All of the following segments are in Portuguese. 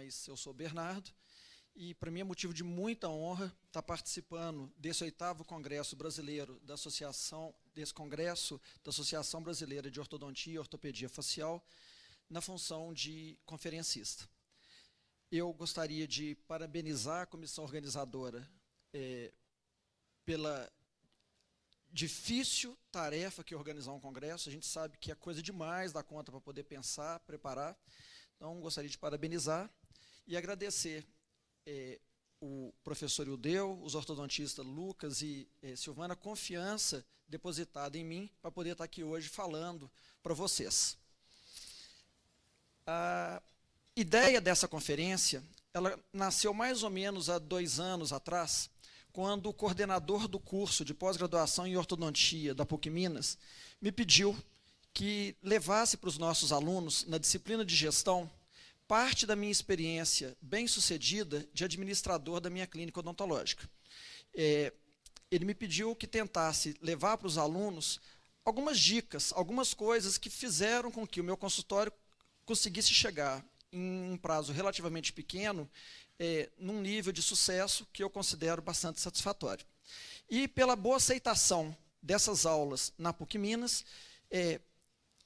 mas eu sou Bernardo, e para mim é motivo de muita honra estar participando desse 8º Congresso Brasileiro da Associação, desse Congresso da Associação Brasileira de Ortodontia e Ortopedia Facial, na função de conferencista. Eu gostaria de parabenizar a comissão organizadora pela difícil tarefa que é organizar um congresso. A gente sabe que é coisa demais da conta para poder pensar, preparar. Então, gostaria de parabenizar e agradecer o professor Ildeu, os ortodontistas Lucas e Silvana, a confiança depositada em mim para poder estar aqui hoje falando para vocês. A ideia dessa conferência, ela nasceu mais ou menos há 2 anos atrás, quando o coordenador do curso de pós-graduação em ortodontia da PUC Minas me pediu que levasse para os nossos alunos, na disciplina de gestão, parte da minha experiência bem-sucedida de administrador da minha clínica odontológica. Ele me pediu que tentasse levar para os alunos algumas dicas, algumas coisas que fizeram com que o meu consultório conseguisse chegar em um prazo relativamente pequeno, num nível de sucesso que eu considero bastante satisfatório. E pela boa aceitação dessas aulas na PUC Minas,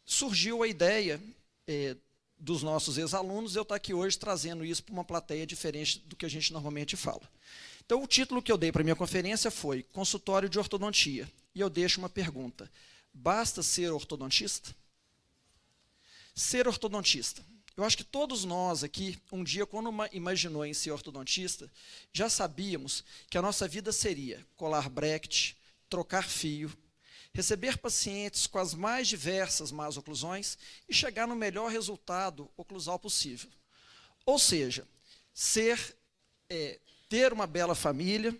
surgiu a ideia dos nossos ex-alunos, eu estar aqui hoje trazendo isso para uma plateia diferente do que a gente normalmente fala. Então, o título que eu dei para a minha conferência foi Consultório de Ortodontia. E eu deixo uma pergunta: basta ser ortodontista? Ser ortodontista. Eu acho que todos nós aqui, um dia, quando imaginou em ser ortodontista, já sabíamos que a nossa vida seria colar bracket, trocar fio, receber pacientes com as mais diversas más oclusões e chegar no melhor resultado oclusal possível. Ou seja, ter uma bela família,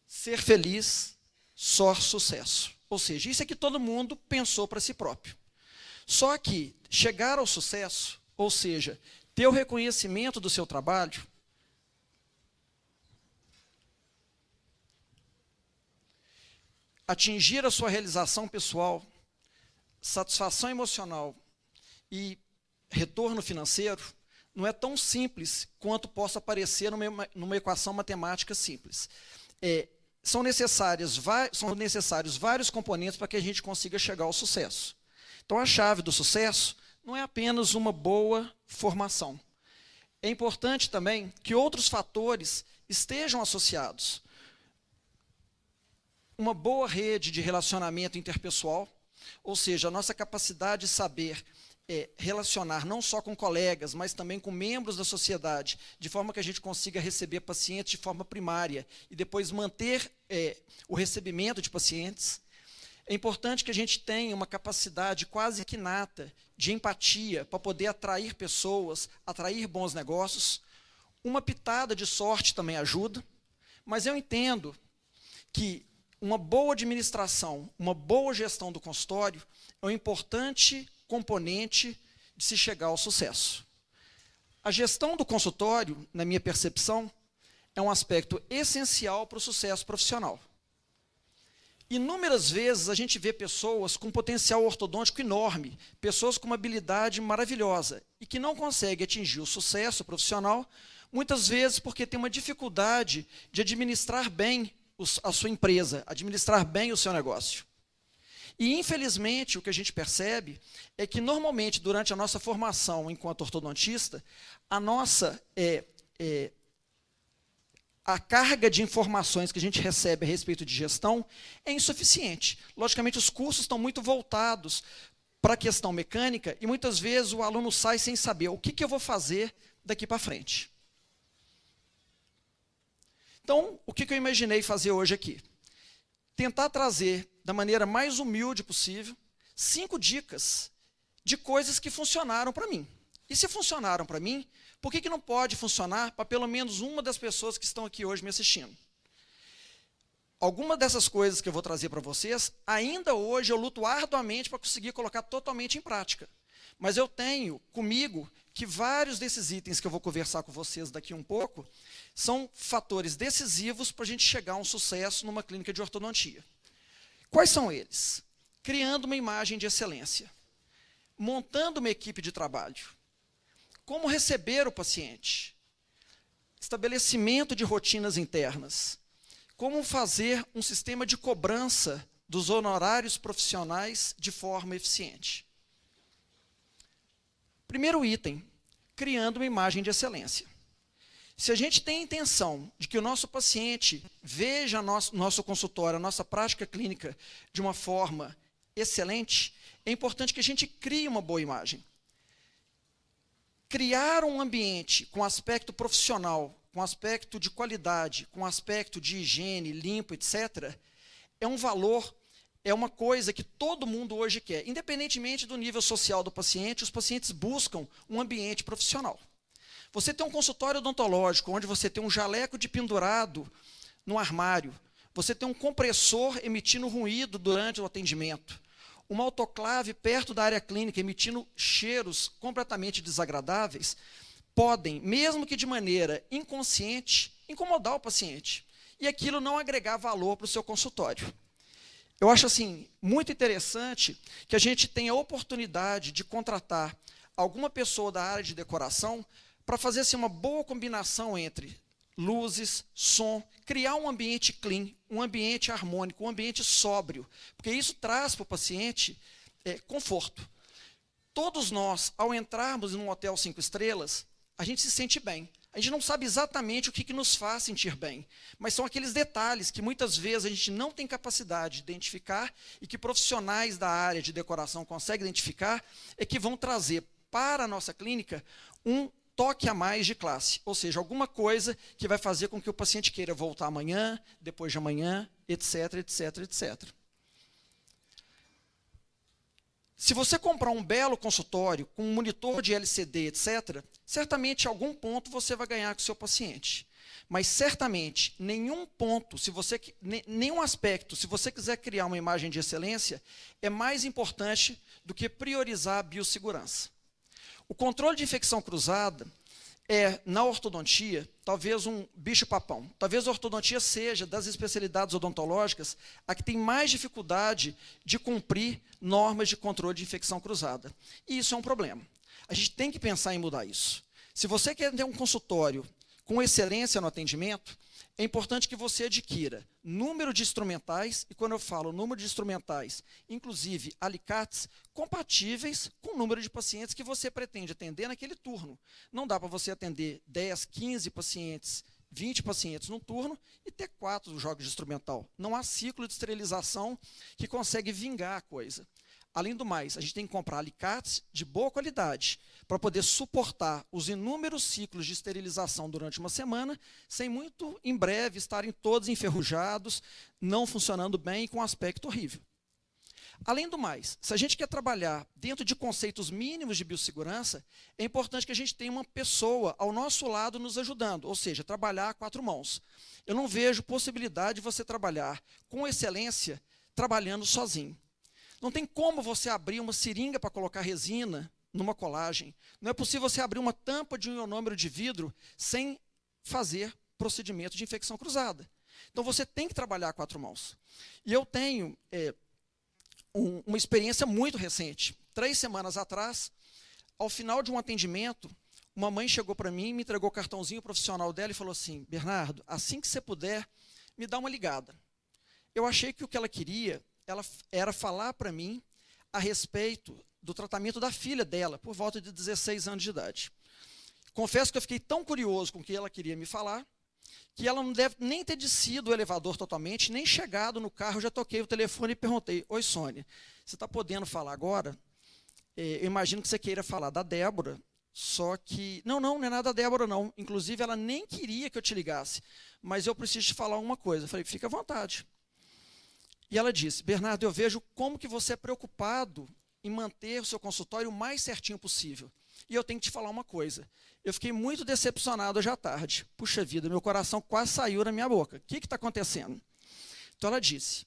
ser feliz, só sucesso. Ou seja, isso é que todo mundo pensou para si próprio. Só que chegar ao sucesso, ou seja, ter o reconhecimento do seu trabalho, atingir a sua realização pessoal, satisfação emocional e retorno financeiro, não é tão simples quanto possa parecer numa equação matemática simples. São necessários vários componentes para que a gente consiga chegar ao sucesso. Então, a chave do sucesso não é apenas uma boa formação. É importante também que outros fatores estejam associados. Uma boa rede de relacionamento interpessoal, ou seja, a nossa capacidade de saber relacionar não só com colegas, mas também com membros da sociedade, de forma que a gente consiga receber pacientes de forma primária e depois manter o recebimento de pacientes. É importante que a gente tenha uma capacidade quase que inata de empatia para poder atrair pessoas, atrair bons negócios. Uma pitada de sorte também ajuda, mas eu entendo que uma boa administração, uma boa gestão do consultório é um importante componente de se chegar ao sucesso. A gestão do consultório, na minha percepção, é um aspecto essencial para o sucesso profissional. Inúmeras vezes a gente vê pessoas com potencial ortodôntico enorme, pessoas com uma habilidade maravilhosa e que não conseguem atingir o sucesso profissional, muitas vezes porque tem uma dificuldade de administrar bem a sua empresa, administrar bem o seu negócio. E, infelizmente, o que a gente percebe é que, normalmente, durante a nossa formação enquanto ortodontista, a carga de informações que a gente recebe a respeito de gestão é insuficiente. Logicamente, os cursos estão muito voltados para a questão mecânica e, muitas vezes, o aluno sai sem saber o que eu vou fazer daqui para frente. Então, o que eu imaginei fazer hoje aqui? Tentar trazer, da maneira mais humilde possível, 5 dicas de coisas que funcionaram para mim. E se funcionaram para mim, por que não pode funcionar para pelo menos uma das pessoas que estão aqui hoje me assistindo? Alguma dessas coisas que eu vou trazer para vocês, ainda hoje eu luto arduamente para conseguir colocar totalmente em prática. Mas eu tenho comigo que vários desses itens que eu vou conversar com vocês daqui um pouco são fatores decisivos para a gente chegar a um sucesso numa clínica de ortodontia. Quais são eles? Criando uma imagem de excelência, montando uma equipe de trabalho, Como receber o paciente? Estabelecimento de rotinas internas. Como fazer um sistema de cobrança dos honorários profissionais de forma eficiente. Primeiro item, criando uma imagem de excelência. Se a gente tem a intenção de que o nosso paciente veja nosso consultório, a nossa prática clínica de uma forma excelente, é importante que a gente crie uma boa imagem. Criar um ambiente com aspecto profissional, com aspecto de qualidade, com aspecto de higiene, limpo, etc., é um valor, é uma coisa que todo mundo hoje quer. Independentemente do nível social do paciente, os pacientes buscam um ambiente profissional. Você tem um consultório odontológico, onde você tem um jaleco de pendurado no armário, você tem um compressor emitindo ruído durante o atendimento, uma autoclave perto da área clínica emitindo cheiros completamente desagradáveis, podem, mesmo que de maneira inconsciente, incomodar o paciente. E aquilo não agregar valor para o seu consultório. Eu acho assim muito interessante que a gente tenha a oportunidade de contratar alguma pessoa da área de decoração para fazer assim, uma boa combinação entre luzes, som, criar um ambiente clean, um ambiente harmônico, um ambiente sóbrio, porque isso traz para o paciente conforto. Todos nós, ao entrarmos em um hotel 5 estrelas, a gente se sente bem. A gente não sabe exatamente o que nos faz sentir bem, mas são aqueles detalhes que muitas vezes a gente não tem capacidade de identificar e que profissionais da área de decoração conseguem identificar, é que vão trazer para a nossa clínica um toque a mais de classe, ou seja, alguma coisa que vai fazer com que o paciente queira voltar amanhã, depois de amanhã, etc, etc, etc. Se você comprar um belo consultório com um monitor de LCD, etc., certamente em algum ponto você vai ganhar com o seu paciente. Mas certamente nenhum ponto, nenhum aspecto, se você quiser criar uma imagem de excelência, é mais importante do que priorizar a biossegurança. O controle de infecção cruzada é, na ortodontia, talvez um bicho-papão. Talvez a ortodontia seja, das especialidades odontológicas, a que tem mais dificuldade de cumprir normas de controle de infecção cruzada. E isso é um problema. A gente tem que pensar em mudar isso. Se você quer ter um consultório com excelência no atendimento, é importante que você adquira número de instrumentais, e quando eu falo número de instrumentais, inclusive alicates, compatíveis com o número de pacientes que você pretende atender naquele turno. Não dá para você atender 10, 15 pacientes, 20 pacientes num turno e ter 4 jogos de instrumental. Não há ciclo de esterilização que consegue vingar a coisa. Além do mais, a gente tem que comprar alicates de boa qualidade para poder suportar os inúmeros ciclos de esterilização durante uma semana, sem muito em breve estarem todos enferrujados, não funcionando bem e com um aspecto horrível. Além do mais, se a gente quer trabalhar dentro de conceitos mínimos de biossegurança, é importante que a gente tenha uma pessoa ao nosso lado nos ajudando, ou seja, trabalhar a 4 mãos. Eu não vejo possibilidade de você trabalhar com excelência trabalhando sozinho. Não tem como você abrir uma seringa para colocar resina numa colagem. Não é possível você abrir uma tampa de um ionômero de vidro sem fazer procedimento de infecção cruzada. Então, você tem que trabalhar a 4 mãos. E eu tenho uma experiência muito recente. 3 semanas atrás, ao final de um atendimento, uma mãe chegou para mim, me entregou o cartãozinho profissional dela e falou assim: Bernardo, assim que você puder, me dá uma ligada. Eu achei que o que ela queria era falar para mim a respeito do tratamento da filha dela, por volta de 16 anos de idade. Confesso que eu fiquei tão curioso com o que ela queria me falar, que ela não deve nem ter descido o elevador totalmente, nem chegado no carro, eu já toquei o telefone e perguntei: oi, Sônia, você está podendo falar agora? Eu imagino que você queira falar da Débora, só que... Não é nada da Débora, não. Inclusive, ela nem queria que eu te ligasse, mas eu preciso te falar uma coisa. Eu falei: fica à vontade. E ela disse: Bernardo, eu vejo como que você é preocupado em manter o seu consultório o mais certinho possível. E eu tenho que te falar uma coisa. Eu fiquei muito decepcionado hoje à tarde. Puxa vida, meu coração quase saiu da minha boca. O que está acontecendo? Então ela disse: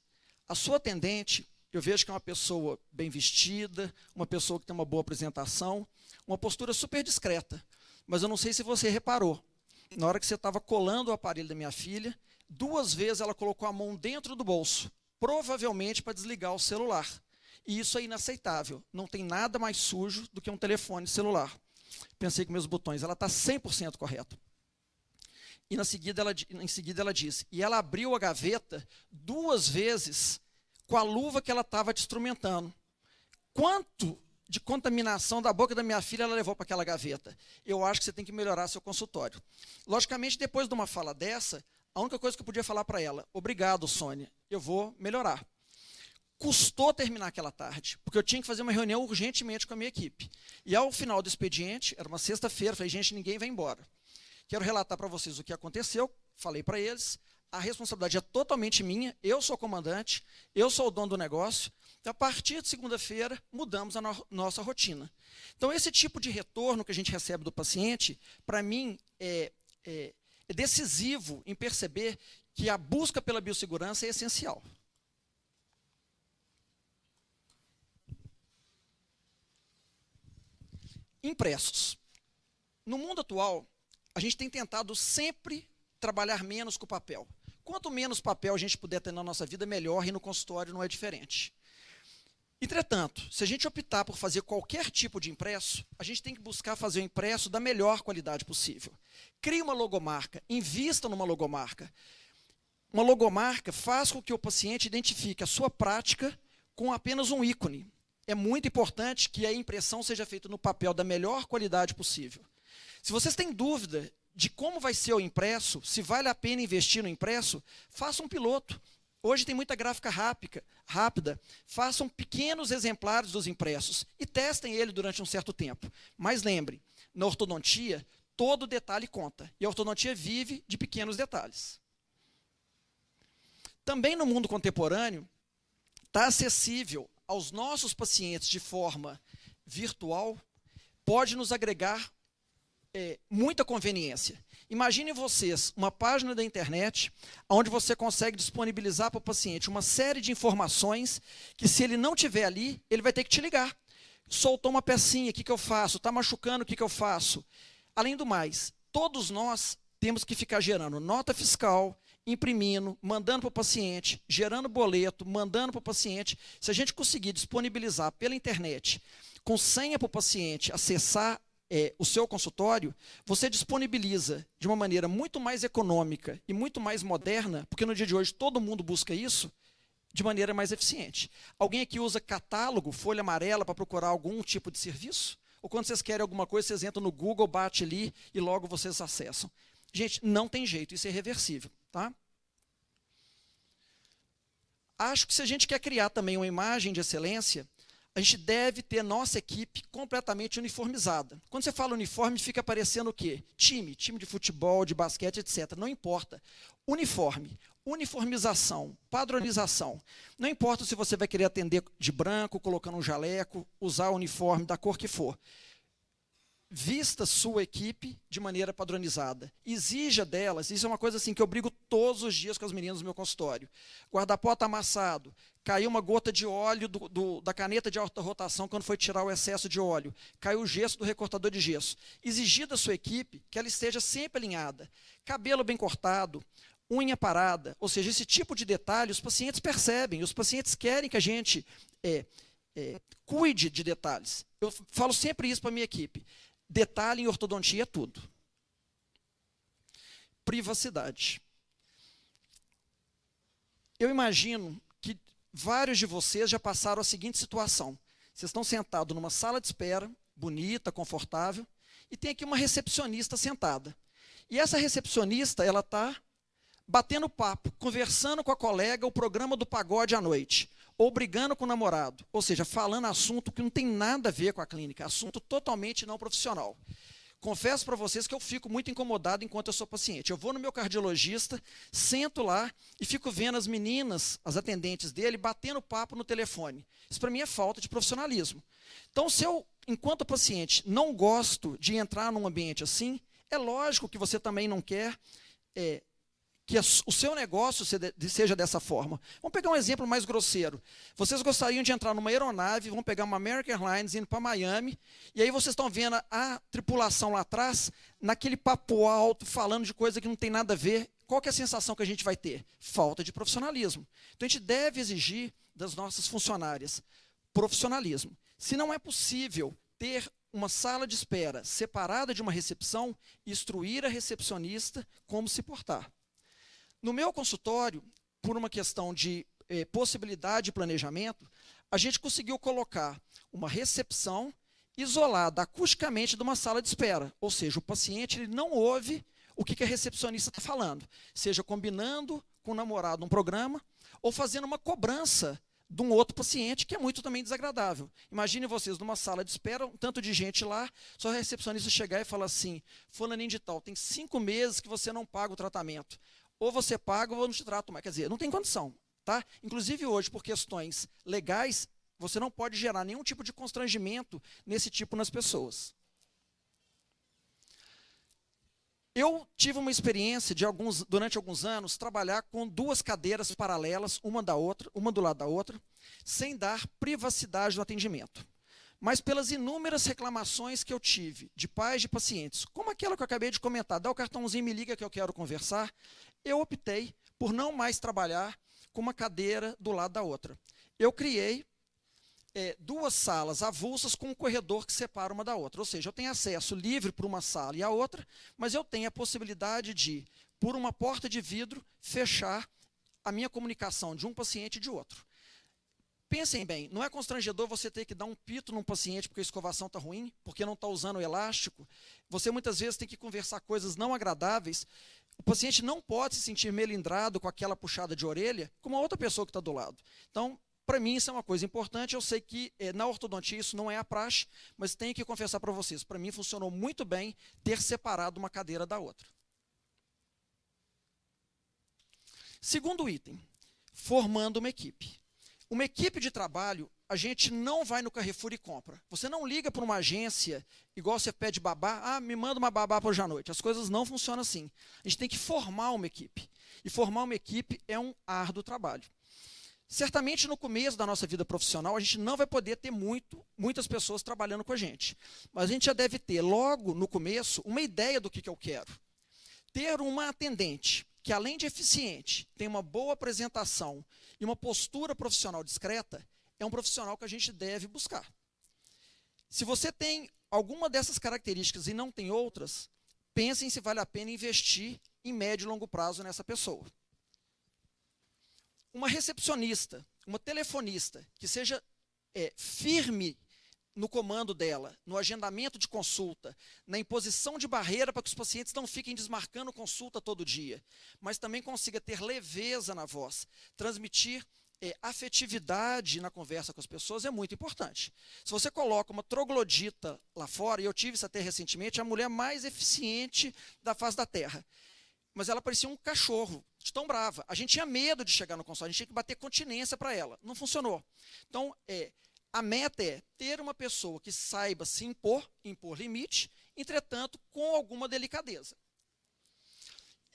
a sua atendente, eu vejo que é uma pessoa bem vestida, uma pessoa que tem uma boa apresentação, uma postura super discreta. Mas eu não sei se você reparou. Na hora que você estava colando o aparelho da minha filha, 2 vezes ela colocou a mão dentro do bolso, provavelmente para desligar o celular. E isso é inaceitável. Não tem nada mais sujo do que um telefone celular. Pensei com meus botões, ela está 100% correta. E em seguida ela disse, e ela abriu a gaveta 2 vezes com a luva que ela estava te instrumentando. Quanto de contaminação da boca da minha filha ela levou para aquela gaveta? Eu acho que você tem que melhorar seu consultório. Logicamente, depois de uma fala dessa, a única coisa que eu podia falar para ela, obrigado, Sônia, eu vou melhorar. Custou terminar aquela tarde, porque eu tinha que fazer uma reunião urgentemente com a minha equipe. E ao final do expediente, era uma sexta-feira, falei, gente, ninguém vai embora. Quero relatar para vocês o que aconteceu, falei para eles, a responsabilidade é totalmente minha, eu sou o comandante, eu sou o dono do negócio, então, a partir de segunda-feira, mudamos a nossa rotina. Então, esse tipo de retorno que a gente recebe do paciente, para mim, é decisivo em perceber que a busca pela biossegurança é essencial. Impressos. No mundo atual, a gente tem tentado sempre trabalhar menos com o papel. Quanto menos papel a gente puder ter na nossa vida, melhor, e no consultório não é diferente. Entretanto, se a gente optar por fazer qualquer tipo de impresso, a gente tem que buscar fazer o impresso da melhor qualidade possível. Crie uma logomarca, invista numa logomarca. Uma logomarca faz com que o paciente identifique a sua prática com apenas um ícone. É muito importante que a impressão seja feita no papel da melhor qualidade possível. Se vocês têm dúvida de como vai ser o impresso, se vale a pena investir no impresso, faça um piloto. Hoje tem muita gráfica rápida. Façam pequenos exemplares dos impressos e testem ele durante um certo tempo. Mas lembre, na ortodontia, todo detalhe conta. E a ortodontia vive de pequenos detalhes. Também no mundo contemporâneo, está acessível aos nossos pacientes de forma virtual, pode nos agregar muita conveniência. Imaginem vocês uma página da internet onde você consegue disponibilizar para o paciente uma série de informações que, se ele não tiver ali, ele vai ter que te ligar. Soltou uma pecinha, o que eu faço? Está machucando, o que eu faço? Além do mais, todos nós temos que ficar gerando nota fiscal, imprimindo, mandando para o paciente, gerando boleto, mandando para o paciente. Se a gente conseguir disponibilizar pela internet, com senha para o paciente acessar o seu consultório, você disponibiliza de uma maneira muito mais econômica e muito mais moderna, porque no dia de hoje todo mundo busca isso, de maneira mais eficiente. Alguém aqui usa catálogo, folha amarela, para procurar algum tipo de serviço? Ou quando vocês querem alguma coisa, vocês entram no Google, bate ali e logo vocês acessam? Gente, não tem jeito, isso é irreversível. Tá? Acho que se a gente quer criar também uma imagem de excelência, a gente deve ter nossa equipe completamente uniformizada. Quando você fala uniforme, fica parecendo o quê? Time de futebol, de basquete, etc. Não importa. Uniforme, uniformização, padronização. Não importa se você vai querer atender de branco, colocando um jaleco, usar o uniforme da cor que for. Vista sua equipe de maneira padronizada. Exija delas, isso é uma coisa assim que eu brigo todos os dias com as meninas no meu consultório. Guarda-pó está amassado, caiu uma gota de óleo da caneta de alta rotação quando foi tirar o excesso de óleo, caiu o gesso do recortador de gesso. Exigir da sua equipe que ela esteja sempre alinhada. Cabelo bem cortado, unha parada, ou seja, esse tipo de detalhe os pacientes percebem, os pacientes querem que a gente cuide de detalhes. Eu falo sempre isso para a minha equipe. Detalhe em ortodontia é tudo. Privacidade. Eu imagino que vários de vocês já passaram a seguinte situação. Vocês estão sentados numa sala de espera, bonita, confortável, e tem aqui uma recepcionista sentada. E essa recepcionista, ela está batendo papo, conversando com a colega o programa do pagode à noite, ou brigando com o namorado, ou seja, falando assunto que não tem nada a ver com a clínica, assunto totalmente não profissional. Confesso para vocês que eu fico muito incomodado enquanto eu sou paciente. Eu vou no meu cardiologista, sento lá e fico vendo as meninas, as atendentes dele, batendo papo no telefone. Isso para mim é falta de profissionalismo. Então, se eu, enquanto paciente, não gosto de entrar num ambiente assim, é lógico que você também não quer que o seu negócio seja dessa forma. Vamos pegar um exemplo mais grosseiro. Vocês gostariam de entrar numa aeronave, vão pegar uma American Airlines indo para Miami, e aí vocês estão vendo a tripulação lá atrás, naquele papo alto, falando de coisa que não tem nada a ver. Qual que é a sensação que a gente vai ter? Falta de profissionalismo. Então, a gente deve exigir das nossas funcionárias profissionalismo. Se não é possível ter uma sala de espera separada de uma recepção e instruir a recepcionista como se portar. No meu consultório, por uma questão de possibilidade de planejamento, a gente conseguiu colocar uma recepção isolada acusticamente de uma sala de espera. Ou seja, o paciente ele não ouve o que a recepcionista está falando, seja combinando com o namorado um programa ou fazendo uma cobrança de um outro paciente, que é muito também desagradável. Imagine vocês numa sala de espera, um tanto de gente lá, só a recepcionista chegar e falar assim: fulaninho de tal, tem 5 meses que você não paga o tratamento. Ou você paga ou eu não te trato mais. Quer dizer, não tem condição. Tá? Inclusive hoje, por questões legais, você não pode gerar nenhum tipo de constrangimento nesse tipo nas pessoas. Eu tive uma experiência de durante alguns anos, trabalhar com 2 cadeiras paralelas, uma do lado da outra, sem dar privacidade no atendimento. Mas pelas inúmeras reclamações que eu tive de pais de pacientes, como aquela que eu acabei de comentar, dá o cartãozinho, me liga que eu quero conversar, eu optei por não mais trabalhar com uma cadeira do lado da outra. Eu criei 2 salas avulsas com um corredor que separa uma da outra. Ou seja, eu tenho acesso livre para uma sala e a outra, mas eu tenho a possibilidade de, por uma porta de vidro, fechar a minha comunicação de um paciente e de outro. Pensem bem, não é constrangedor você ter que dar um pito num paciente porque a escovação está ruim, porque não está usando o elástico. Você muitas vezes tem que conversar coisas não agradáveis. O paciente não pode se sentir melindrado com aquela puxada de orelha com uma outra pessoa que está do lado. Então, para mim, isso é uma coisa importante. Eu sei que na ortodontia isso não é a praxe, mas tenho que confessar para vocês, para mim funcionou muito bem ter separado uma cadeira da outra. Segundo item, formando uma equipe. Uma equipe de trabalho, a gente não vai no Carrefour e compra. Você não liga para uma agência, igual você pede babá, me manda uma babá para hoje à noite. As coisas não funcionam assim. A gente tem que formar uma equipe. E formar uma equipe é um árduo trabalho. Certamente no começo da nossa vida profissional, a gente não vai poder ter muitas pessoas trabalhando com a gente. Mas a gente já deve ter, logo no começo, uma ideia do que eu quero. Ter uma atendente que, além de eficiente, tem uma boa apresentação e uma postura profissional discreta, é um profissional que a gente deve buscar. Se você tem alguma dessas características e não tem outras, pensem se vale a pena investir em médio e longo prazo nessa pessoa. Uma recepcionista, uma telefonista, que seja firme no comando dela, no agendamento de consulta, na imposição de barreira para que os pacientes não fiquem desmarcando consulta todo dia, mas também consiga ter leveza na voz, transmitir afetividade na conversa com as pessoas é muito importante. Se você coloca uma troglodita lá fora, e eu tive isso até recentemente, a mulher mais eficiente da face da Terra, mas ela parecia um cachorro, de tão brava. A gente tinha medo de chegar no consultório, a gente tinha que bater continência para ela. Não funcionou. Então, a meta é ter uma pessoa que saiba se impor limite, entretanto, com alguma delicadeza.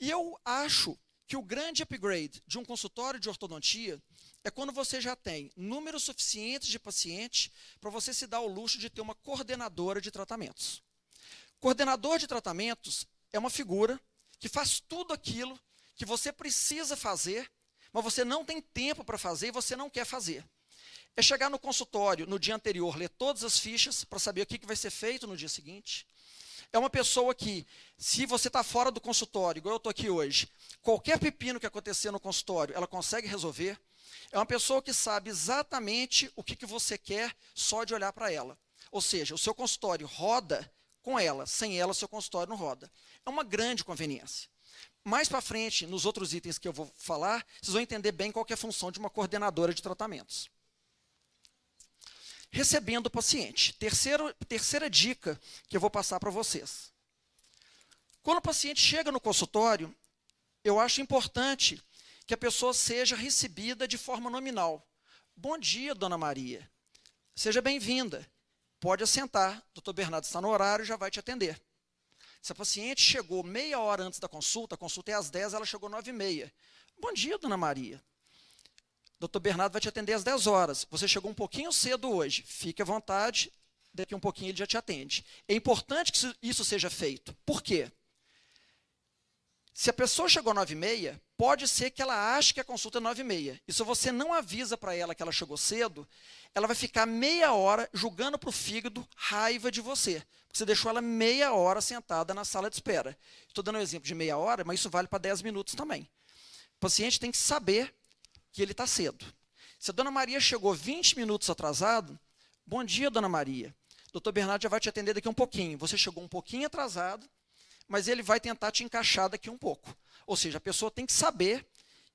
E eu acho que o grande upgrade de um consultório de ortodontia é quando você já tem números suficientes de pacientes para você se dar o luxo de ter uma coordenadora de tratamentos. Coordenador de tratamentos é uma figura que faz tudo aquilo que você precisa fazer, mas você não tem tempo para fazer e você não quer fazer. É chegar no consultório no dia anterior, ler todas as fichas para saber o que vai ser feito no dia seguinte. É uma pessoa que, se você está fora do consultório, igual eu estou aqui hoje, qualquer pepino que acontecer no consultório, ela consegue resolver. É uma pessoa que sabe exatamente o que você quer só de olhar para ela. Ou seja, o seu consultório roda com ela, sem ela o seu consultório não roda. É uma grande conveniência. Mais para frente, nos outros itens que eu vou falar, vocês vão entender bem qual que é a função de uma coordenadora de tratamentos. Recebendo o paciente. Terceira dica que eu vou passar para vocês. Quando o paciente chega no consultório, eu acho importante que a pessoa seja recebida de forma nominal. Bom dia, dona Maria. Seja bem-vinda. Pode assentar. Dr. Bernardo está no horário e já vai te atender. Se a paciente chegou meia hora antes da consulta, a consulta é às 10, ela chegou às 9h30. Bom dia, dona Maria. Dr. Bernardo vai te atender às 10 horas. Você chegou um pouquinho cedo hoje. Fique à vontade, daqui um pouquinho ele já te atende. É importante que isso seja feito. Por quê? Se a pessoa chegou às 9h30, pode ser que ela ache que a consulta é 9h30. E se você não avisa para ela que ela chegou cedo, ela vai ficar meia hora julgando para o fígado raiva de você. Porque você deixou ela meia hora sentada na sala de espera. Estou dando um exemplo de meia hora, mas isso vale para 10 minutos também. O paciente tem que saber que ele está cedo. Se a dona Maria chegou 20 minutos atrasado, bom dia, dona Maria. Doutor Bernardo já vai te atender daqui um pouquinho. Você chegou um pouquinho atrasado, mas ele vai tentar te encaixar daqui um pouco. Ou seja, a pessoa tem que saber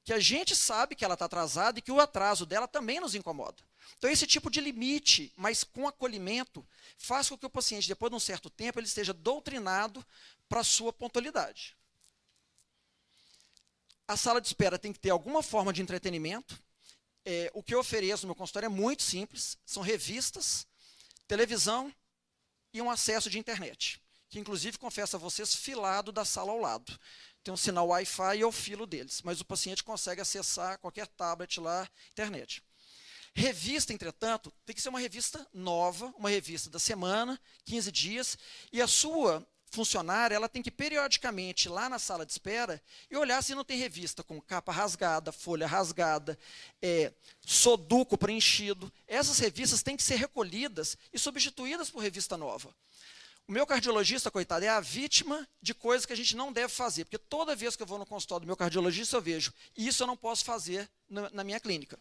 que a gente sabe que ela está atrasada e que o atraso dela também nos incomoda. Então, esse tipo de limite, mas com acolhimento, faz com que o paciente, depois de um certo tempo, ele esteja doutrinado para a sua pontualidade. A sala de espera tem que ter alguma forma de entretenimento. O que eu ofereço no meu consultório é muito simples. São revistas, televisão e um acesso de internet. Que, inclusive, confesso a vocês, filado da sala ao lado. Tem um sinal Wi-Fi e eu filo deles. Mas o paciente consegue acessar qualquer tablet lá, internet. Revista, entretanto, tem que ser uma revista nova, uma revista da semana, 15 dias, e a sua funcionária, ela tem que periodicamente ir lá na sala de espera e olhar se não tem revista com capa rasgada, folha rasgada, soduco preenchido. Essas revistas têm que ser recolhidas e substituídas por revista nova. O meu cardiologista, coitado, é a vítima de coisas que a gente não deve fazer, porque toda vez que eu vou no consultório do meu cardiologista, eu vejo, e isso eu não posso fazer na minha clínica.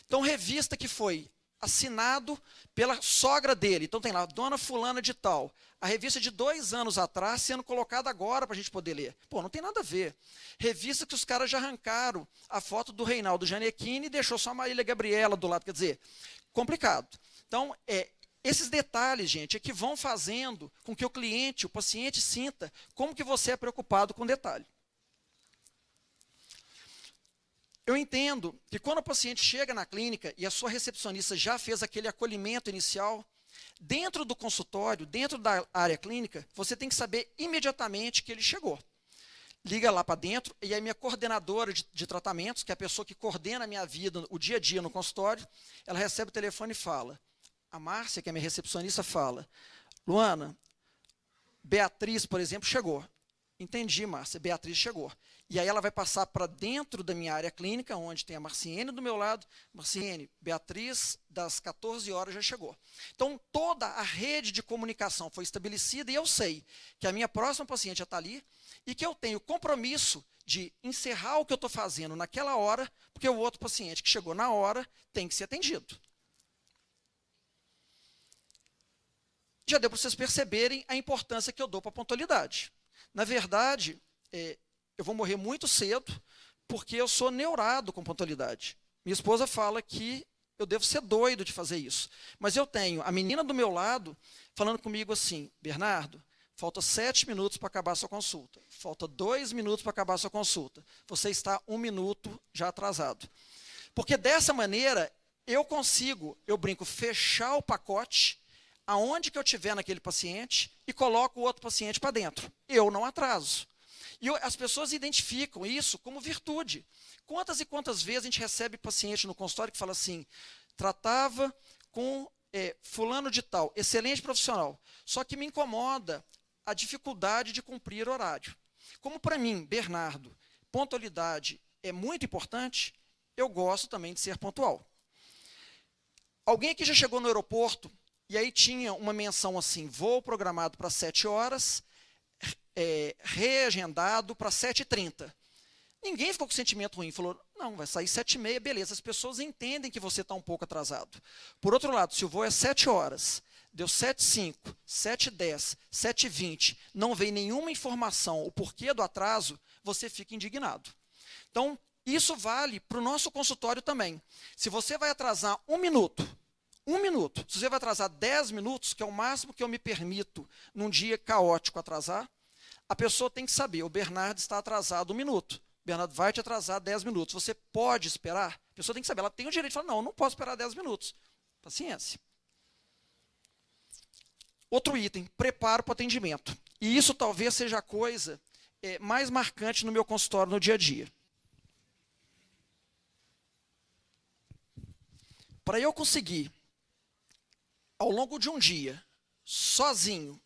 Então, revista que foi assinado pela sogra dele. Então, tem lá, dona fulana de tal. A revista de 2 anos atrás sendo colocada agora para a gente poder ler. Pô, não tem nada a ver. Revista que os caras já arrancaram a foto do Reinaldo Gianecchini e deixou só a Marília Gabriela do lado. Quer dizer, complicado. Então, esses detalhes, gente, é que vão fazendo com que o cliente, o paciente, sinta como que você é preocupado com o detalhe. Eu entendo que quando o paciente chega na clínica e a sua recepcionista já fez aquele acolhimento inicial, dentro do consultório, dentro da área clínica, você tem que saber imediatamente que ele chegou. Liga lá para dentro e a minha coordenadora de tratamentos, que é a pessoa que coordena a minha vida, o dia a dia no consultório, ela recebe o telefone e fala, a Márcia, que é minha recepcionista, fala, Luana, Beatriz, por exemplo, chegou. Entendi, Márcia, Beatriz chegou. E aí ela vai passar para dentro da minha área clínica, onde tem a Marciene do meu lado. Marciene, Beatriz, das 14 horas já chegou. Então, toda a rede de comunicação foi estabelecida e eu sei que a minha próxima paciente já está ali e que eu tenho compromisso de encerrar o que eu estou fazendo naquela hora, porque o outro paciente que chegou na hora tem que ser atendido. Já deu para vocês perceberem a importância que eu dou para a pontualidade. Na verdade, eu vou morrer muito cedo, porque eu sou neurado com pontualidade. Minha esposa fala que eu devo ser doido de fazer isso. Mas eu tenho a menina do meu lado falando comigo assim, Bernardo, falta 7 minutos para acabar a sua consulta. Falta 2 minutos para acabar a sua consulta. Você está 1 minuto já atrasado. Porque dessa maneira, eu consigo, eu brinco, fechar o pacote aonde que eu estiver naquele paciente e coloco o outro paciente para dentro. Eu não atraso. E as pessoas identificam isso como virtude. Quantas e quantas vezes a gente recebe paciente no consultório que fala assim, tratava com fulano de tal, excelente profissional, só que me incomoda a dificuldade de cumprir horário. Como para mim, Bernardo, pontualidade é muito importante, eu gosto também de ser pontual. Alguém aqui já chegou no aeroporto e aí tinha uma menção assim, voo programado para 7 horas, reagendado para 7h30. Ninguém ficou com sentimento ruim, falou, não, vai sair 7h30, beleza, as pessoas entendem que você está um pouco atrasado. Por outro lado, se o voo é 7 horas, deu 7h05, 7h10, 7h20, não veio nenhuma informação, o porquê do atraso, você fica indignado. Então, isso vale para o nosso consultório também. Se você vai atrasar 1 minuto, se você vai atrasar 10 minutos, que é o máximo que eu me permito num dia caótico atrasar, a pessoa tem que saber, o Bernardo está atrasado 1 minuto. O Bernardo vai te atrasar 10 minutos. Você pode esperar? A pessoa tem que saber, ela tem o direito de falar, não, eu não posso esperar 10 minutos. Paciência. Outro item, preparo para o atendimento. E isso talvez seja a coisa mais marcante no meu consultório no dia a dia. Para eu conseguir, ao longo de um dia, sozinho,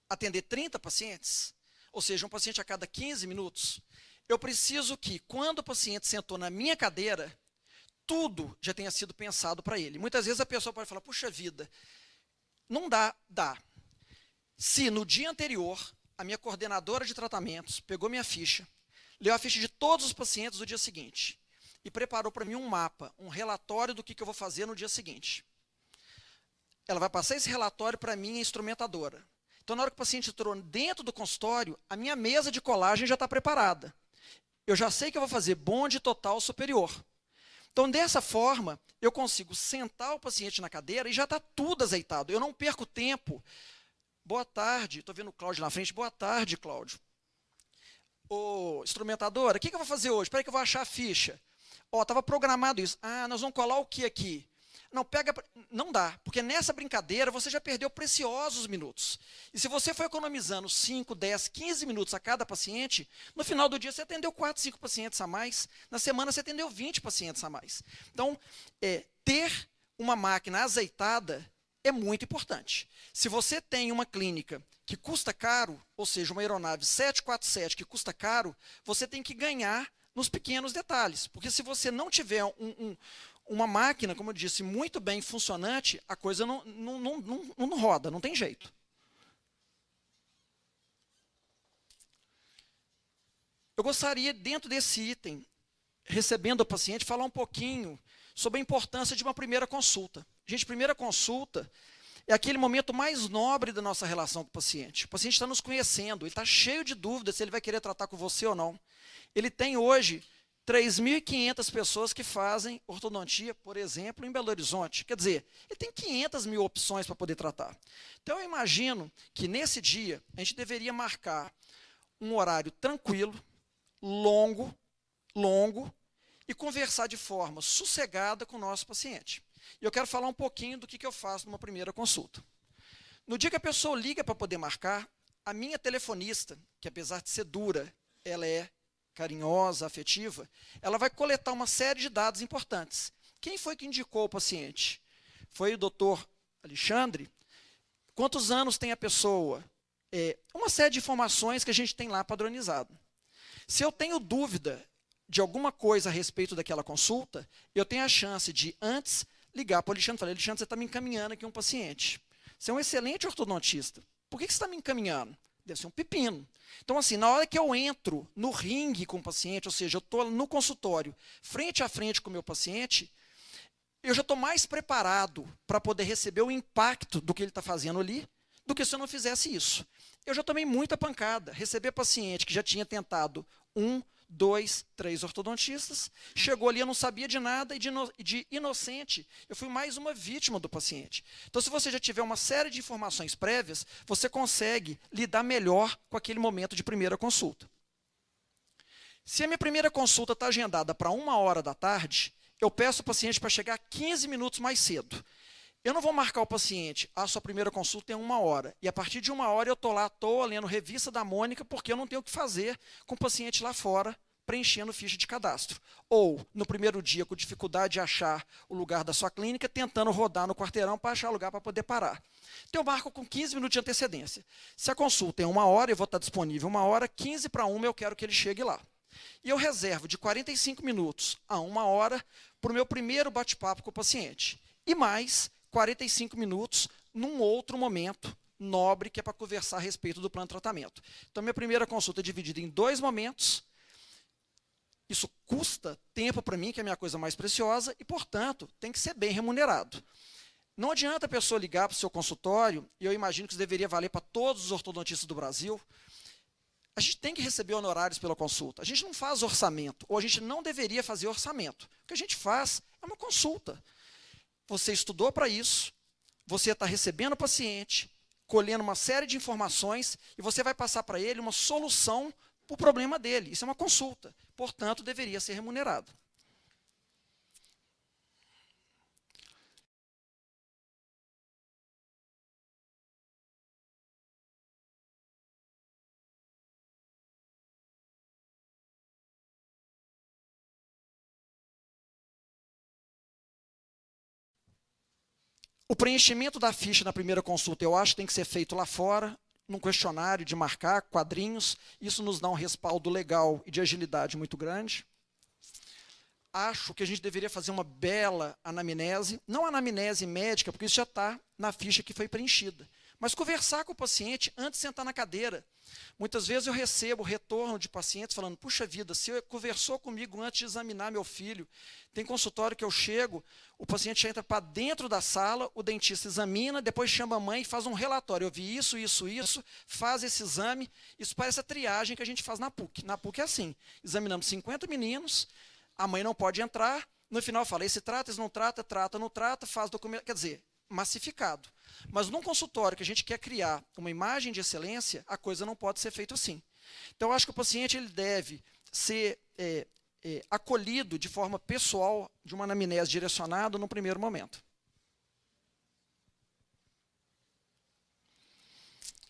atender 30 pacientes, ou seja, um paciente a cada 15 minutos, eu preciso que, quando o paciente sentou na minha cadeira, tudo já tenha sido pensado para ele. Muitas vezes a pessoa pode falar, puxa vida, não dá, dá. Se no dia anterior, a minha coordenadora de tratamentos pegou minha ficha, leu a ficha de todos os pacientes do dia seguinte e preparou para mim um mapa, um relatório do que eu vou fazer no dia seguinte. Ela vai passar esse relatório para a minha instrumentadora. Então, na hora que o paciente entrou dentro do consultório, a minha mesa de colagem já está preparada. Eu já sei que eu vou fazer bonde total superior. Então, dessa forma, eu consigo sentar o paciente na cadeira e já está tudo azeitado. Eu não perco tempo. Boa tarde, estou vendo o Cláudio na frente. Boa tarde, Cláudio. Ô, instrumentadora, o que eu vou fazer hoje? Espera aí que eu vou achar a ficha. Ó, estava programado isso. Ah, nós vamos colar o que aqui? Não, pega, não dá, porque nessa brincadeira você já perdeu preciosos minutos. E se você for economizando 5, 10, 15 minutos a cada paciente, no final do dia você atendeu 4, 5 pacientes a mais, na semana você atendeu 20 pacientes a mais. Então, ter uma máquina azeitada é muito importante. Se você tem uma clínica que custa caro, ou seja, uma aeronave 747 que custa caro, você tem que ganhar nos pequenos detalhes, porque se você não tiver uma máquina, como eu disse, muito bem funcionante, a coisa não roda, não tem jeito. Eu gostaria, dentro desse item, recebendo o paciente, falar um pouquinho sobre a importância de uma primeira consulta. Gente, primeira consulta é aquele momento mais nobre da nossa relação com o paciente. O paciente está nos conhecendo, ele está cheio de dúvidas se ele vai querer tratar com você ou não. Ele tem hoje 3.500 pessoas que fazem ortodontia, por exemplo, em Belo Horizonte. Quer dizer, ele tem 500 mil opções para poder tratar. Então, eu imagino que nesse dia, a gente deveria marcar um horário tranquilo, longo, e conversar de forma sossegada com o nosso paciente. E eu quero falar um pouquinho do que eu faço numa primeira consulta. No dia que a pessoa liga para poder marcar, a minha telefonista, que apesar de ser dura, ela é carinhosa, afetiva, ela vai coletar uma série de dados importantes. Quem foi que indicou o paciente? Foi o doutor Alexandre? Quantos anos tem a pessoa? Uma série de informações que a gente tem lá padronizado. Se eu tenho dúvida de alguma coisa a respeito daquela consulta, eu tenho a chance de, antes, ligar para o Alexandre e falar, Alexandre, você está me encaminhando aqui um paciente. Você é um excelente ortodontista. Por que você está me encaminhando? Deve ser um pepino. Então, assim, na hora que eu entro no ringue com o paciente, ou seja, eu estou no consultório, frente a frente com o meu paciente, eu já estou mais preparado para poder receber o impacto do que ele está fazendo ali, do que se eu não fizesse isso. Eu já tomei muita pancada. Receber paciente que já tinha tentado 1, 2, 3 ortodontistas, chegou ali, eu não sabia de nada, e de inocente, eu fui mais uma vítima do paciente. Então, se você já tiver uma série de informações prévias, você consegue lidar melhor com aquele momento de primeira consulta. Se a minha primeira consulta está agendada para 13h, eu peço ao paciente para chegar 15 minutos mais cedo. Eu não vou marcar o paciente, a sua primeira consulta é 1h, e a partir de 1h eu estou lá à toa, lendo revista da Mônica, porque eu não tenho o que fazer com o paciente lá fora, preenchendo ficha de cadastro. Ou, no primeiro dia, com dificuldade de achar o lugar da sua clínica, tentando rodar no quarteirão para achar lugar para poder parar. Então, eu marco com 15 minutos de antecedência. Se a consulta é 1h, eu vou estar disponível 1h, 15 para 1 eu quero que ele chegue lá. E eu reservo de 45 minutos a 1h para o meu primeiro bate-papo com o paciente. E mais 45 minutos num outro momento nobre, que é para conversar a respeito do plano de tratamento. Então, minha primeira consulta é dividida em 2 momentos. Isso custa tempo para mim, que é a minha coisa mais preciosa, e, portanto, tem que ser bem remunerado. Não adianta a pessoa ligar para o seu consultório, e eu imagino que isso deveria valer para todos os ortodontistas do Brasil. A gente tem que receber honorários pela consulta. A gente não faz orçamento, ou a gente não deveria fazer orçamento. O que a gente faz é uma consulta. Você estudou para isso, você está recebendo o paciente, colhendo uma série de informações, e você vai passar para ele uma solução para o problema dele. Isso é uma consulta, portanto, deveria ser remunerado. O preenchimento da ficha na primeira consulta, eu acho que tem que ser feito lá fora, num questionário de marcar quadrinhos. Isso nos dá um respaldo legal e de agilidade muito grande. Acho que a gente deveria fazer uma bela anamnese, não anamnese médica, porque isso já está na ficha que foi preenchida, mas conversar com o paciente antes de sentar na cadeira. Muitas vezes eu recebo retorno de pacientes falando, puxa vida, você conversou comigo antes de examinar meu filho. Tem consultório que eu chego, o paciente entra para dentro da sala, o dentista examina, depois chama a mãe e faz um relatório. Eu vi isso, faz esse exame. Isso parece a triagem que a gente faz na PUC. Na PUC é assim, examinamos 50 meninos, a mãe não pode entrar, no final fala, esse trata, esse não trata, trata, não trata, faz documento, quer dizer, massificado. Mas num consultório que a gente quer criar uma imagem de excelência, a coisa não pode ser feita assim. Então, eu acho que o paciente ele deve ser acolhido de forma pessoal, de uma anamnese direcionada no primeiro momento.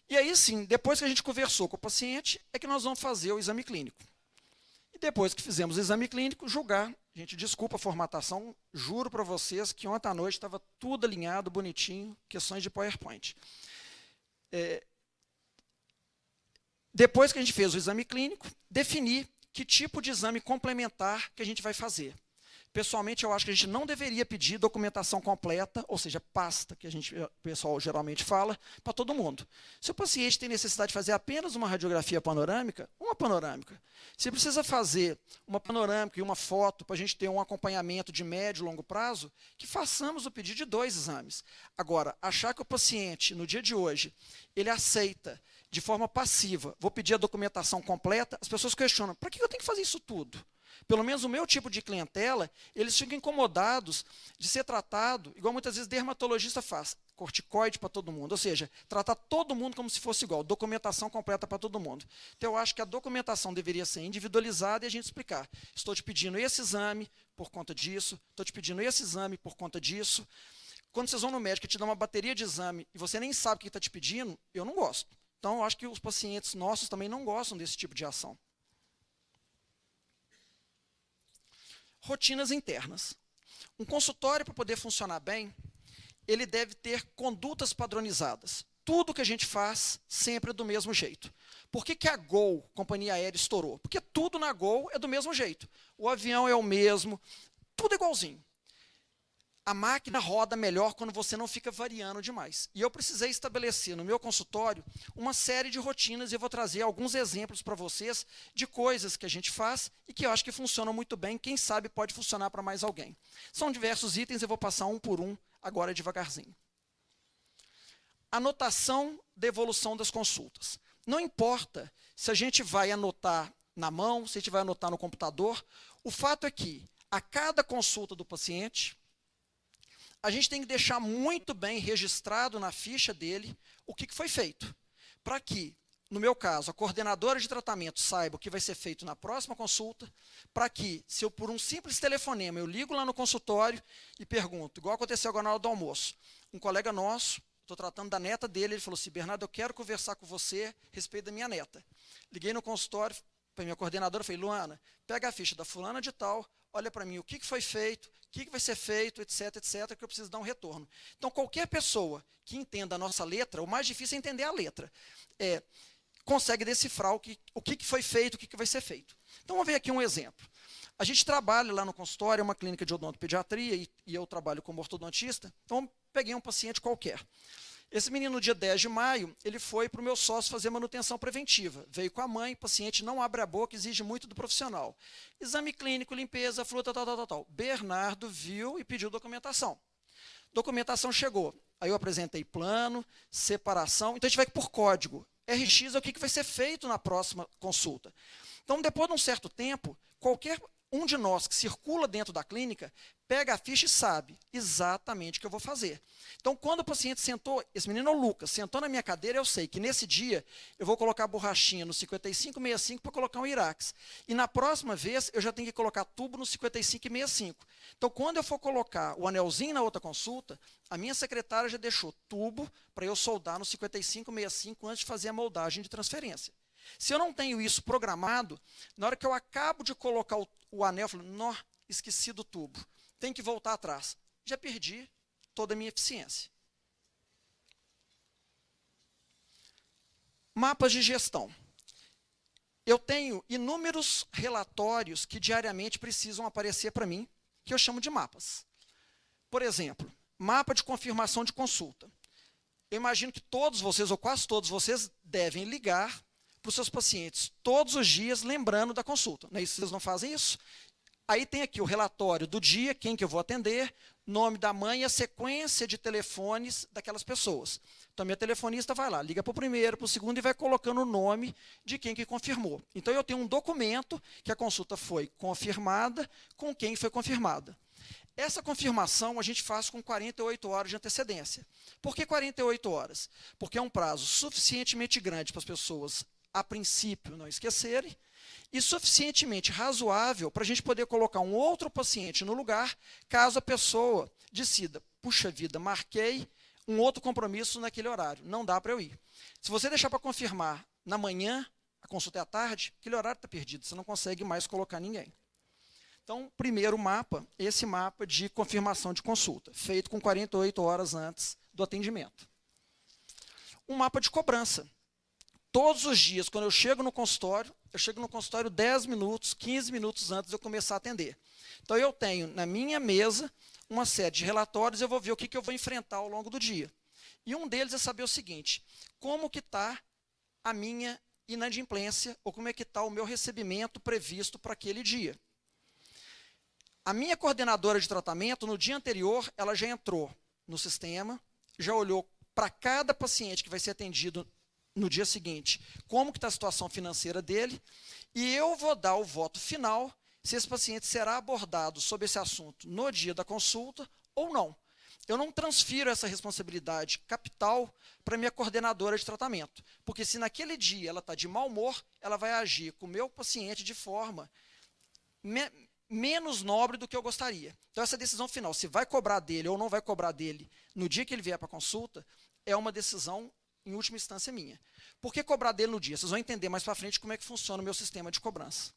E aí sim, depois que a gente conversou com o paciente, é que nós vamos fazer o exame clínico. E depois que fizemos o exame clínico, julgar. Gente, desculpa a formatação, juro para vocês que ontem à noite estava tudo alinhado, bonitinho, questões de PowerPoint. Depois que a gente fez o exame clínico, definir que tipo de exame complementar que a gente vai fazer. Pessoalmente, eu acho que a gente não deveria pedir documentação completa, ou seja, pasta, que o pessoal geralmente fala, para todo mundo. Se o paciente tem necessidade de fazer apenas uma radiografia panorâmica, uma panorâmica. Se precisa fazer uma panorâmica e uma foto para a gente ter um acompanhamento de médio e longo prazo, que façamos o pedido de 2 exames. Agora, achar que o paciente, no dia de hoje, ele aceita de forma passiva, vou pedir a documentação completa, as pessoas questionam, para que eu tenho que fazer isso tudo? Pelo menos o meu tipo de clientela, eles ficam incomodados de ser tratado, igual muitas vezes dermatologista faz, corticoide para todo mundo, ou seja, tratar todo mundo como se fosse igual, documentação completa para todo mundo. Então, eu acho que a documentação deveria ser individualizada e a gente explicar, estou te pedindo esse exame por conta disso, estou te pedindo esse exame por conta disso. Quando vocês vão no médico e te dão uma bateria de exame e você nem sabe o que está te pedindo, eu não gosto. Então, eu acho que os pacientes nossos também não gostam desse tipo de ação. Rotinas internas. Um consultório, para poder funcionar bem, ele deve ter condutas padronizadas. Tudo que a gente faz, sempre é do mesmo jeito. Por que a Gol, companhia aérea, estourou? Porque tudo na Gol é do mesmo jeito. O avião é o mesmo, tudo igualzinho. A máquina roda melhor quando você não fica variando demais. E eu precisei estabelecer no meu consultório uma série de rotinas e eu vou trazer alguns exemplos para vocês de coisas que a gente faz e que eu acho que funcionam muito bem. Quem sabe pode funcionar para mais alguém. São diversos itens, eu vou passar um por um agora devagarzinho. Anotação da evolução das consultas. Não importa se a gente vai anotar na mão, se a gente vai anotar no computador, o fato é que a cada consulta do paciente, a gente tem que deixar muito bem registrado na ficha dele o que foi feito, para que, no meu caso, a coordenadora de tratamento saiba o que vai ser feito na próxima consulta, para que, se eu por um simples telefonema, eu ligo lá no consultório e pergunto, igual aconteceu agora na hora do almoço, um colega nosso, estou tratando da neta dele, ele falou assim, Bernardo, eu quero conversar com você a respeito da minha neta. Liguei no consultório, para minha coordenadora, falei, Luana, pega a ficha da fulana de tal, olha para mim o que foi feito, o que vai ser feito, etc, etc, que eu preciso dar um retorno. Então, qualquer pessoa que entenda a nossa letra, o mais difícil é entender a letra, consegue decifrar o que foi feito, o que vai ser feito. Então, vamos ver aqui um exemplo. A gente trabalha lá no consultório, é uma clínica de odontopediatria, e eu trabalho como ortodontista, então peguei um paciente qualquer. Esse menino, no dia 10 de maio, ele foi para o meu sócio fazer manutenção preventiva. Veio com a mãe, paciente não abre a boca, exige muito do profissional. Exame clínico, limpeza, fruta, tal. Bernardo viu e pediu documentação. Documentação chegou. Aí eu apresentei plano, separação. Então a gente vai por código. RX é o que vai ser feito na próxima consulta. Então, depois de um certo tempo, qualquer um de nós que circula dentro da clínica, pega a ficha e sabe exatamente o que eu vou fazer. Então, quando o paciente sentou, esse menino é o Lucas, sentou na minha cadeira, eu sei que nesse dia eu vou colocar a borrachinha no 5565 para colocar um Irax. E na próxima vez, eu já tenho que colocar tubo no 5565. Então, quando eu for colocar o anelzinho na outra consulta, a minha secretária já deixou tubo para eu soldar no 5565 antes de fazer a moldagem de transferência. Se eu não tenho isso programado, na hora que eu acabo de colocar o anel, eu falo, não, esqueci do tubo, tem que voltar atrás. Já perdi toda a minha eficiência. Mapas de gestão. Eu tenho inúmeros relatórios que diariamente precisam aparecer para mim, que eu chamo de mapas. Por exemplo, mapa de confirmação de consulta. Eu imagino que todos vocês, ou quase todos vocês, devem ligar para os seus pacientes todos os dias, lembrando da consulta. Não é isso? Vocês não fazem isso? Aí tem aqui o relatório do dia, quem que eu vou atender, nome da mãe e a sequência de telefones daquelas pessoas. Então, minha telefonista vai lá, liga para o primeiro, para o segundo e vai colocando o nome de quem que confirmou. Então, eu tenho um documento que a consulta foi confirmada com quem foi confirmada. Essa confirmação a gente faz com 48 horas de antecedência. Por que 48 horas? Porque é um prazo suficientemente grande para as pessoas, a princípio, não esquecerem, e suficientemente razoável para a gente poder colocar um outro paciente no lugar, caso a pessoa decida, puxa vida, marquei um outro compromisso naquele horário, não dá para eu ir. Se você deixar para confirmar na manhã, a consulta é à tarde, aquele horário está perdido, você não consegue mais colocar ninguém. Então, primeiro mapa, esse mapa de confirmação de consulta, feito com 48 horas antes do atendimento. Um mapa de cobrança. Todos os dias, quando eu chego no consultório 10 minutos, 15 minutos antes de eu começar a atender. Então, eu tenho na minha mesa uma série de relatórios, eu vou ver o que eu vou enfrentar ao longo do dia. E um deles é saber o seguinte, como que está a minha inadimplência, ou como é que está o meu recebimento previsto para aquele dia. A minha coordenadora de tratamento, no dia anterior, ela já entrou no sistema, já olhou para cada paciente que vai ser atendido no dia seguinte, como que está a situação financeira dele, e eu vou dar o voto final se esse paciente será abordado sobre esse assunto no dia da consulta ou não. Eu não transfiro essa responsabilidade capital para a minha coordenadora de tratamento, porque se naquele dia ela está de mau humor, ela vai agir com o meu paciente de forma menos nobre do que eu gostaria. Então, essa decisão final, se vai cobrar dele ou não vai cobrar dele no dia que ele vier para a consulta, é uma decisão, em última instância, minha. Por que cobrar dele no dia? Vocês vão entender mais para frente como é que funciona o meu sistema de cobrança.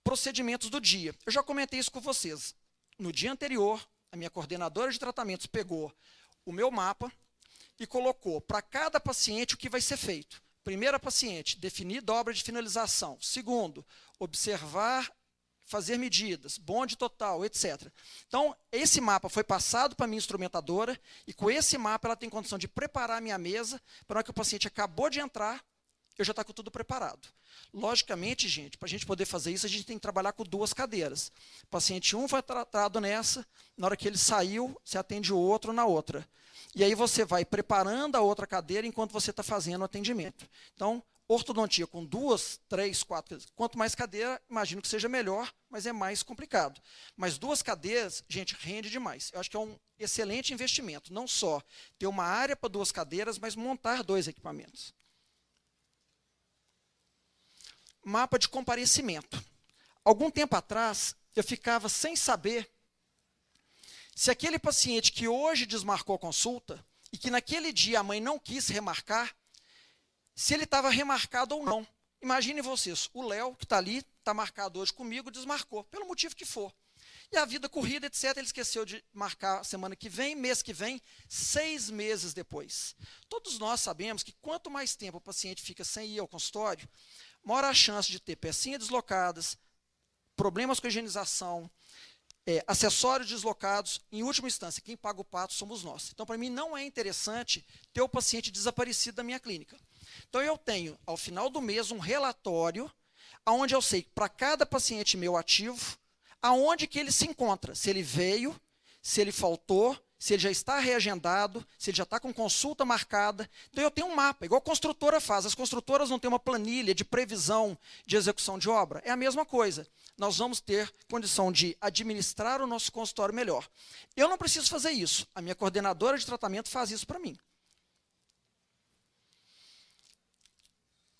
Procedimentos do dia. Eu já comentei isso com vocês. No dia anterior, a minha coordenadora de tratamentos pegou o meu mapa e colocou para cada paciente o que vai ser feito. Primeira paciente, definir dobra de finalização. Segundo, observar, fazer medidas, bonde total, etc. Então, esse mapa foi passado para a minha instrumentadora e com esse mapa ela tem condição de preparar a minha mesa para que o paciente acabou de entrar, eu já estou com tudo preparado. Logicamente, gente, para a gente poder fazer isso, a gente tem que trabalhar com 2 cadeiras. O paciente 1 foi tratado nessa, na hora que ele saiu, você atende o outro na outra. E aí você vai preparando a outra cadeira enquanto você está fazendo o atendimento. Então, ortodontia com 2, 3, 4, quanto mais cadeira, imagino que seja melhor, mas é mais complicado. Mas 2 cadeiras, gente, rende demais. Eu acho que é um excelente investimento, não só ter uma área para 2 cadeiras, mas montar 2 equipamentos. Mapa de comparecimento. Algum tempo atrás, eu ficava sem saber se aquele paciente que hoje desmarcou a consulta e que naquele dia a mãe não quis remarcar, se ele estava remarcado ou não. Imaginem vocês, o Léo, que está ali, está marcado hoje comigo, desmarcou, pelo motivo que for. E a vida corrida, etc., ele esqueceu de marcar semana que vem, mês que vem, 6 meses depois. Todos nós sabemos que quanto mais tempo o paciente fica sem ir ao consultório, maior a chance de ter pecinhas deslocadas, problemas com a higienização, acessórios deslocados, em última instância, quem paga o pato somos nós. Então, para mim, não é interessante ter o paciente desaparecido da minha clínica. Então, eu tenho, ao final do mês, um relatório, onde eu sei, para cada paciente meu ativo, aonde que ele se encontra, se ele veio, se ele faltou, se ele já está reagendado, se ele já está com consulta marcada. Então, eu tenho um mapa, igual a construtora faz. As construtoras não têm uma planilha de previsão de execução de obra. É a mesma coisa. Nós vamos ter condição de administrar o nosso consultório melhor. Eu não preciso fazer isso. A minha coordenadora de tratamento faz isso para mim.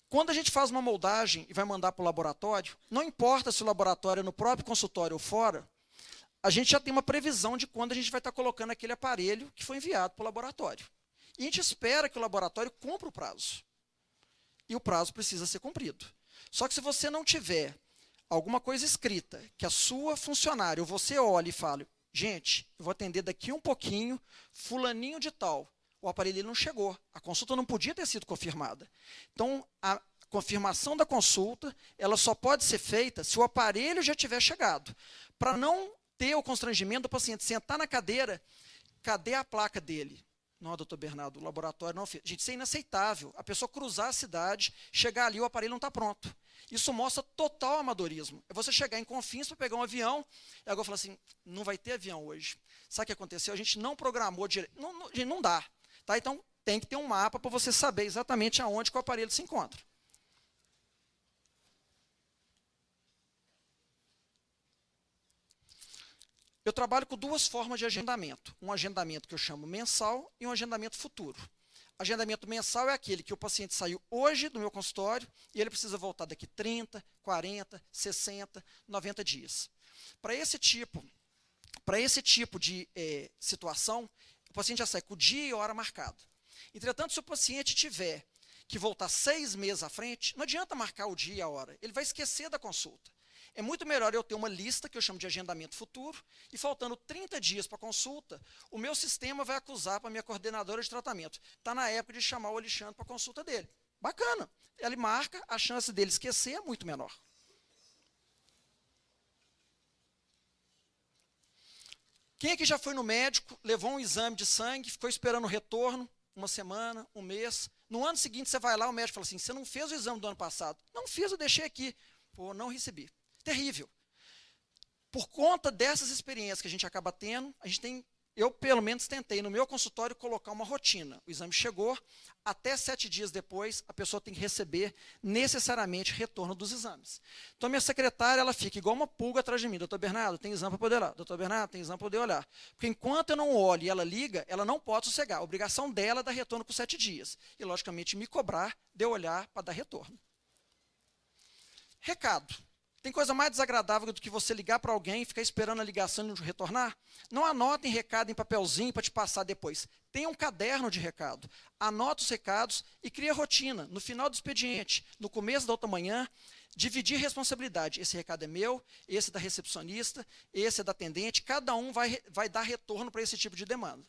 Quando a gente faz uma moldagem e vai mandar para o laboratório, não importa se o laboratório é no próprio consultório ou fora, a gente já tem uma previsão de quando a gente vai estar colocando aquele aparelho que foi enviado para o laboratório. E a gente espera que o laboratório cumpra o prazo. E o prazo precisa ser cumprido. Só que se você não tiver alguma coisa escrita, que a sua funcionária, ou você olhe e fale, gente, eu vou atender daqui um pouquinho, fulaninho de tal, o aparelho dele não chegou. A consulta não podia ter sido confirmada. Então, a confirmação da consulta, ela só pode ser feita se o aparelho já tiver chegado. Para não ter o constrangimento do paciente sentar na cadeira, cadê a placa dele? Não, doutor Bernardo, o laboratório não fez. Gente, isso é inaceitável. A pessoa cruzar a cidade, chegar ali, o aparelho não está pronto. Isso mostra total amadorismo. É você chegar em Confins para pegar um avião, e agora falar assim, não vai ter avião hoje. Sabe o que aconteceu? A gente não programou direito. Não dá. Tá? Então, tem que ter um mapa para você saber exatamente aonde que o aparelho se encontra. Eu trabalho com duas formas de agendamento. Um agendamento que eu chamo mensal e um agendamento futuro. Agendamento mensal é aquele que o paciente saiu hoje do meu consultório e ele precisa voltar daqui 30, 40, 60, 90 dias. Para esse tipo de situação, o paciente já sai com o dia e hora marcado. Entretanto, se o paciente tiver que voltar 6 meses à frente, não adianta marcar o dia e a hora, ele vai esquecer da consulta. É muito melhor eu ter uma lista, que eu chamo de agendamento futuro, e faltando 30 dias para a consulta, o meu sistema vai acusar para a minha coordenadora de tratamento. Está na época de chamar o Alexandre para a consulta dele. Bacana. Ele marca, a chance dele esquecer é muito menor. Quem aqui já foi no médico, levou um exame de sangue, ficou esperando o retorno, uma semana, um mês. No ano seguinte, você vai lá, o médico fala assim, você não fez o exame do ano passado? Não fiz, eu deixei aqui. Pô, não recebi. Terrível. Por conta dessas experiências que a gente acaba tendo, eu pelo menos tentei no meu consultório colocar uma rotina. O exame chegou, até 7 dias depois, a pessoa tem que receber necessariamente retorno dos exames. Então, a minha secretária, ela fica igual uma pulga atrás de mim. Doutor Bernardo, tem exame para poder olhar. Doutor Bernardo, tem exame para poder olhar. Porque enquanto eu não olho e ela liga, ela não pode sossegar. A obrigação dela é dar retorno por 7 dias. E, logicamente, me cobrar de eu olhar para dar retorno. Recado. Tem coisa mais desagradável do que você ligar para alguém e ficar esperando a ligação e retornar? Não anotem recado em papelzinho para te passar depois. Tenha um caderno de recado. Anota os recados e cria rotina. No final do expediente, no começo da outra manhã, dividir responsabilidade. Esse recado é meu, esse é da recepcionista, esse é da atendente. Cada um vai dar retorno para esse tipo de demanda.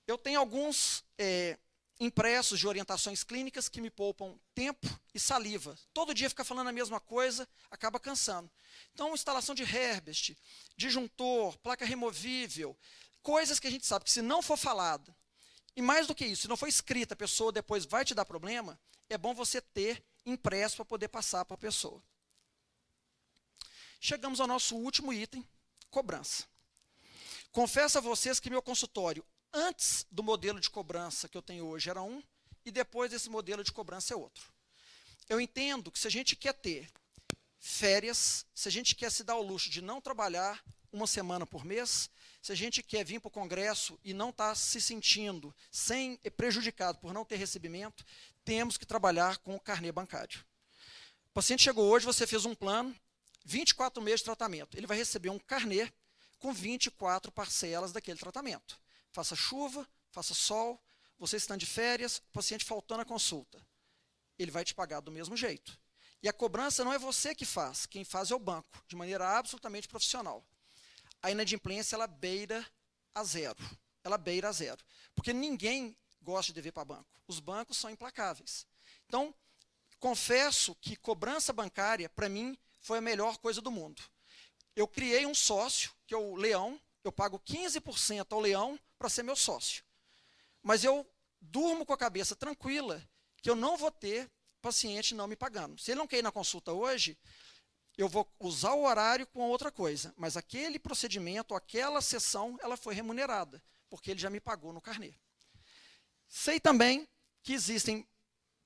Eu tenho alguns impressos de orientações clínicas que me poupam tempo e saliva. Todo dia ficar falando a mesma coisa, acaba cansando. Então, instalação de Herbst, disjuntor, placa removível, coisas que a gente sabe que se não for falada, e mais do que isso, se não for escrita, a pessoa depois vai te dar problema, é bom você ter impresso para poder passar para a pessoa. Chegamos ao nosso último item, cobrança. Confesso a vocês que meu consultório, antes do modelo de cobrança que eu tenho hoje era um, e depois desse modelo de cobrança é outro. Eu entendo que se a gente quer ter férias, se a gente quer se dar ao luxo de não trabalhar uma semana por mês, se a gente quer vir para o congresso e não estar se sentindo prejudicado por não ter recebimento, temos que trabalhar com o carnê bancário. O paciente chegou hoje, você fez um plano, 24 meses de tratamento. Ele vai receber um carnê com 24 parcelas daquele tratamento. Faça chuva, faça sol, você está de férias, o paciente faltando a consulta. Ele vai te pagar do mesmo jeito. E a cobrança não é você que faz, quem faz é o banco, de maneira absolutamente profissional. A inadimplência, ela beira a zero. Ela beira a zero. Porque ninguém gosta de dever para banco. Os bancos são implacáveis. Então, confesso que cobrança bancária, para mim, foi a melhor coisa do mundo. Eu criei um sócio, que é o Leão, eu pago 15% ao Leão para ser meu sócio. Mas eu durmo com a cabeça tranquila que eu não vou ter paciente não me pagando. Se ele não quer ir na consulta hoje, eu vou usar o horário com outra coisa. Mas aquele procedimento, aquela sessão, ela foi remunerada, porque ele já me pagou no carnê. Sei também que existem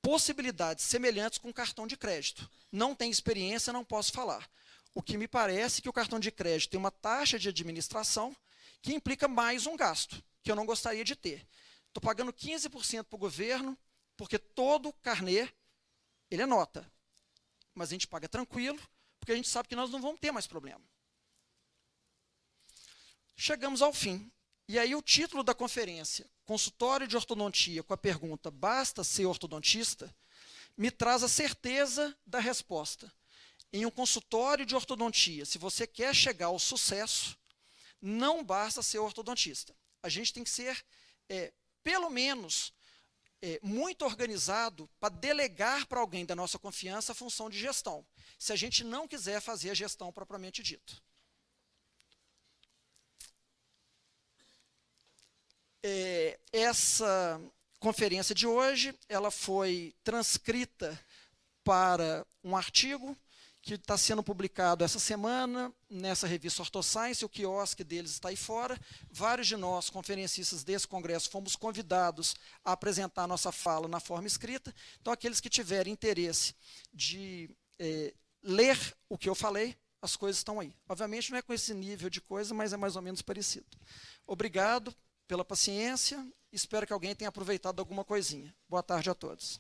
possibilidades semelhantes com cartão de crédito. Não tenho experiência, não posso falar. O que me parece que o cartão de crédito tem uma taxa de administração que implica mais um gasto, que eu não gostaria de ter. Estou pagando 15% para o governo, porque todo carnê, ele é nota. Mas a gente paga tranquilo, porque a gente sabe que nós não vamos ter mais problema. Chegamos ao fim. E aí o título da conferência, Consultório de Ortodontia, com a pergunta, basta ser ortodontista, me traz a certeza da resposta. Em um consultório de ortodontia, se você quer chegar ao sucesso, não basta ser ortodontista. A gente tem que ser, pelo menos, muito organizado para delegar para alguém da nossa confiança a função de gestão, se a gente não quiser fazer a gestão propriamente dita. Essa conferência de hoje, ela foi transcrita para um artigo que está sendo publicado essa semana nessa revista OrthoScience. O quiosque deles está aí fora. Vários de nós, conferencistas desse congresso, fomos convidados a apresentar a nossa fala na forma escrita. Então, aqueles que tiverem interesse de ler o que eu falei, as coisas estão aí. Obviamente, não é com esse nível de coisa, mas é mais ou menos parecido. Obrigado pela paciência. Espero que alguém tenha aproveitado alguma coisinha. Boa tarde a todos.